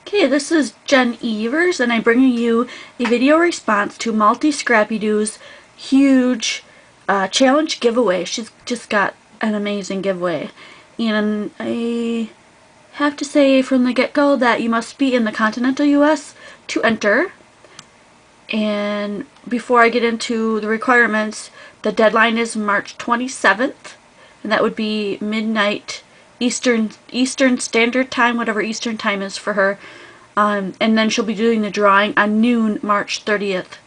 Okay, this is Jen Evers, and I'm bringing you a video response to MultiScrappydo's huge challenge giveaway. She's just got an amazing giveaway. And I have to say from the get-go that you must be in the continental US to enter. And before I get into the requirements, the deadline is March 27th, and that would be midnight Eastern Standard Time, whatever Eastern Time is for her. And then she'll be doing the drawing on noon, March 30th.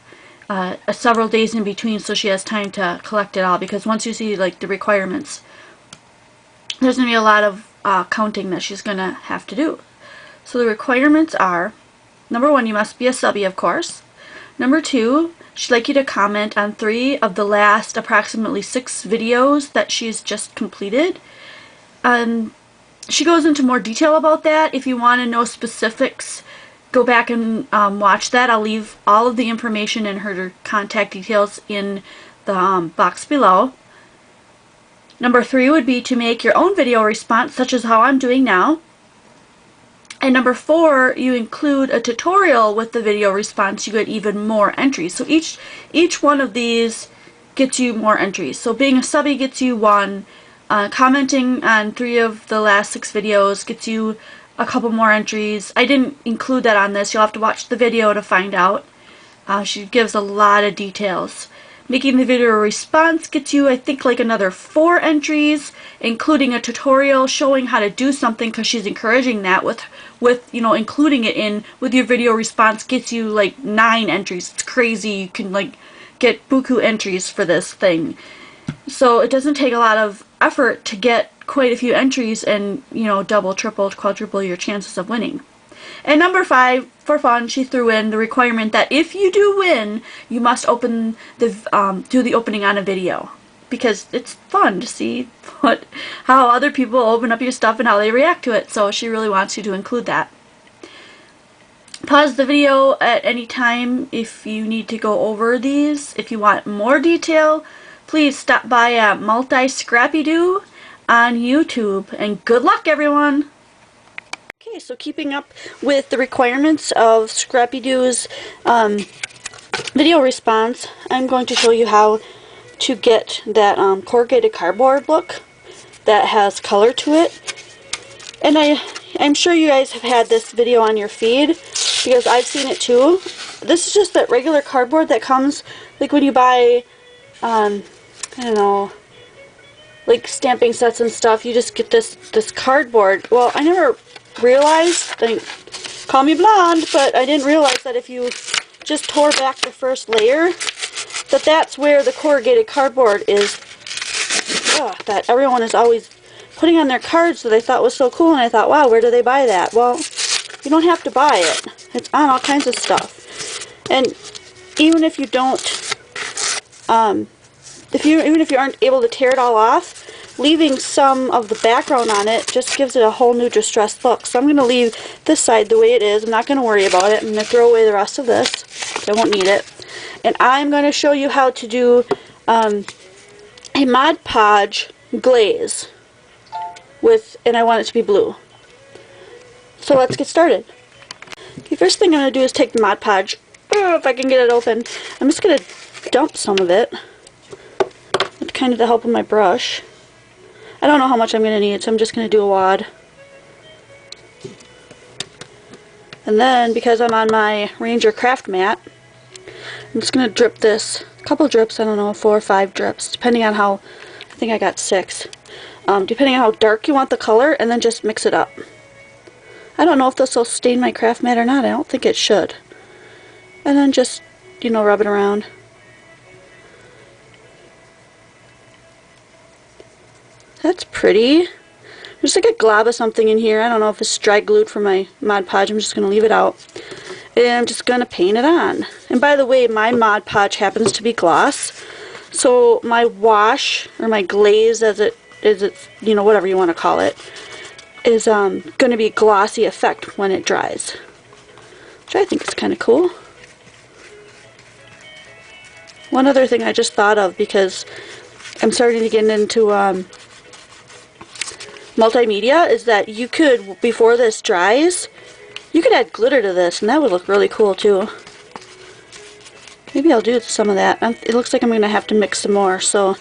Several days in between, so she has time to collect it all, because once you see like the requirements, there's going to be a lot of counting that she's going to have to do. So the requirements are, number 1, you must be a subby, of course. Number 2, she'd like you to comment on 3 of the last approximately 6 videos that she's just completed. She goes into more detail about that. If you want to know specifics, go back and watch that. I'll leave all of the information and her contact details in the box below. Number 3 would be to make your own video response, such as how I'm doing now. And number 4, you include a tutorial with the video response. You get even more entries. So each one of these gets you more entries. So being a subby gets you 1. Commenting on 3 of the last 6 videos gets you a couple more entries. I didn't include that on this. You'll have to watch the video to find out. She gives a lot of details. Making the video response gets you, I think, like another 4 entries, including a tutorial showing how to do something, because she's encouraging that with you know, including it in with your video response gets you like 9 entries. It's crazy. You can like get buku entries for this thing. So it doesn't take a lot of effort to get quite a few entries and, you know, double, triple, quadruple your chances of winning. And number 5, for fun, she threw in the requirement that if you do win, you must open the do the opening on a video, because it's fun to see how other people open up your stuff and how they react to it. So she really wants you to include that. Pause the video at any time if you need to go over these. If you want more detail, please stop by at MultiScrappydo on YouTube, and good luck, everyone! Okay, so keeping up with the requirements of Scrappydo's video response, I'm going to show you how to get that corrugated cardboard look that has color to it. And I'm sure you guys have had this video on your feed, because I've seen it too. This is just that regular cardboard that comes, like when you buy I don't know, like stamping sets and stuff, you just get this cardboard. Well, I never realized, call me blonde, but I didn't realize that if you just tore back the first layer, that's where the corrugated cardboard is, that everyone is always putting on their cards that I thought was so cool, and I thought, wow, where do they buy that? Well, you don't have to buy it. It's on all kinds of stuff. And even if you don't, even if you aren't able to tear it all off, leaving some of the background on it just gives it a whole new distressed look. So I'm going to leave this side the way it is. I'm not going to worry about it. I'm going to throw away the rest of this. I won't need it. And I'm going to show you how to do a Mod Podge glaze and I want it to be blue. So let's get started. Okay, first thing I'm going to do is take the Mod Podge. If I can get it open. I'm just going to dump some of it with kind of the help of my brush. I don't know how much I'm going to need, so I'm just going to do a wad. And then, because I'm on my Ranger craft mat, I'm just going to drip this, a couple drips, I don't know, 4 or 5 drips, depending on how, I think I got 6. Depending on how dark you want the color, and then just mix it up. I don't know if this will stain my craft mat or not. I don't think it should. And then just, you know, rub it around. That's pretty. There's like a glob of something in here. I don't know if it's dry glued for my Mod Podge. I'm just going to leave it out. And I'm just going to paint it on. And by the way, my Mod Podge happens to be gloss. So my wash, or my glaze as it is, you know, whatever you want to call it, is going to be a glossy effect when it dries. Which I think is kind of cool. One other thing I just thought of, because I'm starting to get into multimedia, is that you could, before this dries, You could add glitter to this, and that would look really cool too. Maybe I'll do some of that. It looks like I'm going to have to mix some more, so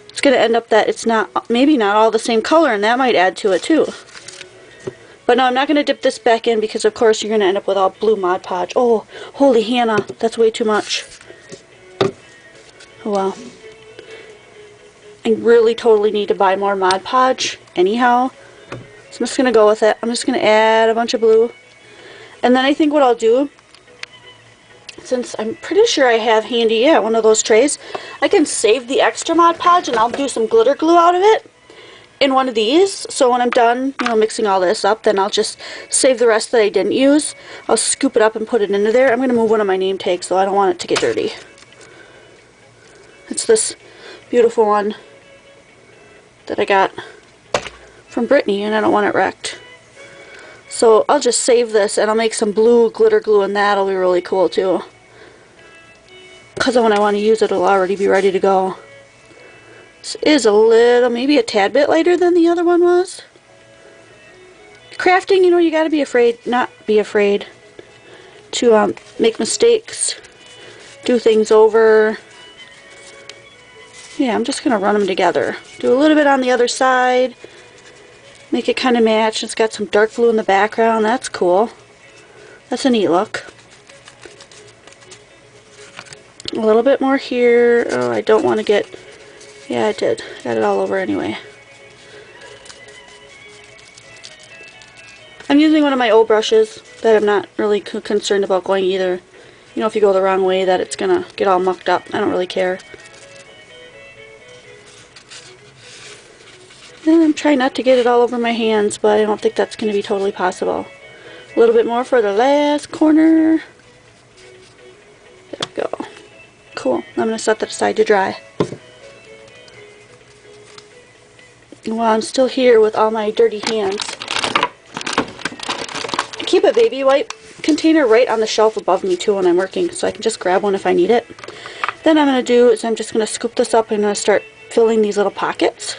it's going to end up that it's not, maybe not all the same color, and that might add to it too. But no, I'm not going to dip this back in because of course you're going to end up with all blue Mod Podge. Oh, holy Hannah, that's way too much. Oh well. I really totally need to buy more Mod Podge anyhow. So I'm just going to go with it. I'm just going to add a bunch of blue. And then I think what I'll do, since I'm pretty sure I have handy, yeah, one of those trays, I can save the extra Mod Podge and I'll do some glitter glue out of it in one of these. So when I'm done, you know, mixing all this up, then I'll just save the rest that I didn't use. I'll scoop it up and put it into there. I'm going to move one of my name tags though. I don't want it to get dirty. It's this beautiful one that I got from Brittany and I don't want it wrecked. So I'll just save this and I'll make some blue glitter glue and that'll be really cool too. Because when I want to use it, it'll already be ready to go. This is a little, maybe a tad bit lighter than the other one was. Crafting, you know, you gotta be afraid, not be afraid to make mistakes, do things over. Yeah, I'm just gonna run them together. Do a little bit on the other side. Make it kind of match. It's got some dark blue in the background. That's cool. That's a neat look. A little bit more here. Oh, I don't want to get... Yeah, I did. Got it all over anyway. I'm using one of my old brushes that I'm not really concerned about going either. You know, if you go the wrong way, that it's going to get all mucked up. I don't really care. And I'm trying not to get it all over my hands, but I don't think that's going to be totally possible. A little bit more for the last corner. There we go. Cool. I'm going to set that aside to dry. And while I'm still here with all my dirty hands, I keep a baby wipe container right on the shelf above me too when I'm working, so I can just grab one if I need it. Then I'm going to do is I'm just going to scoop this up and I'm going to start filling these little pockets.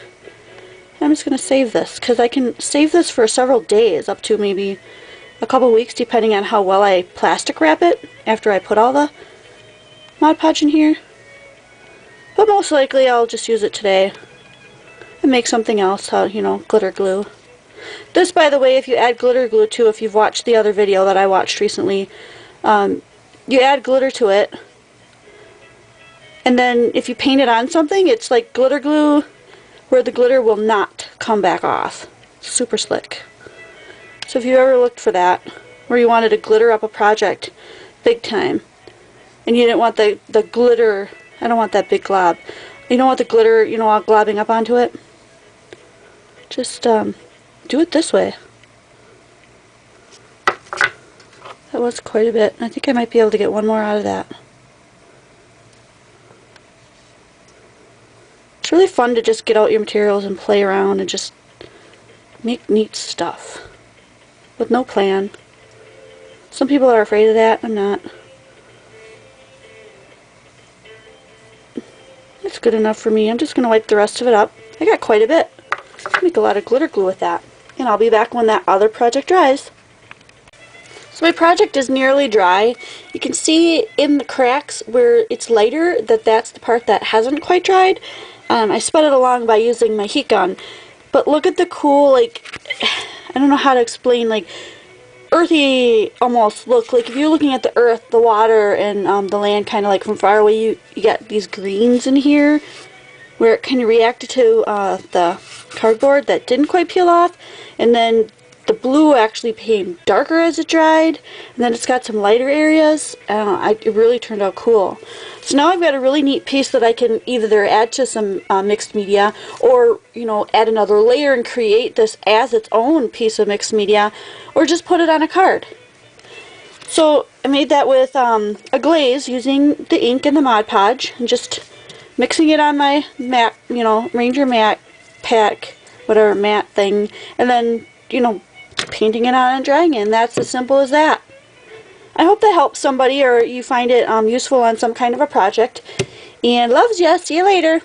I'm just going to save this, because I can save this for several days, up to maybe a couple weeks, depending on how well I plastic wrap it after I put all the Mod Podge in here. But most likely I'll just use it today and make something else, you know, glitter glue. This, by the way, if you add glitter glue to, if you've watched the other video that I watched recently, you add glitter to it, and then if you paint it on something, it's like glitter glue where the glitter will not come back off. Super slick. So if you ever looked for that, where you wanted to glitter up a project big time, and you didn't want the glitter, I don't want that big glob, you don't want the glitter, you know, all globbing up onto it, just do it this way. That was quite a bit. I think I might be able to get one more out of that. It's really fun to just get out your materials and play around and just make neat stuff with no plan. Some people are afraid of that. I'm not. It's good enough for me. I'm just going to wipe the rest of it up. I got quite a bit. I'll make a lot of glitter glue with that. And I'll be back when that other project dries. So my project is nearly dry. You can see in the cracks where it's lighter that that's the part that hasn't quite dried. I sped it along by using my heat gun. But look at the cool, like, I don't know how to explain, like, earthy almost look. Like if you're looking at the earth, the water, and the land kind of like from far away, you get these greens in here where it kind of reacted to the cardboard that didn't quite peel off. And then the blue actually became darker as it dried, and then it's got some lighter areas. It really turned out cool. So now I've got a really neat piece that I can either add to some mixed media, or, you know, add another layer and create this as its own piece of mixed media, or just put it on a card. So I made that with a glaze using the ink and the Mod Podge, and just mixing it on my matte, you know, Ranger matte pack, whatever matte thing, and then, you know, painting it on and drying it, and that's as simple as that. I hope that helps somebody, or you find it useful on some kind of a project. And loves ya. See you later.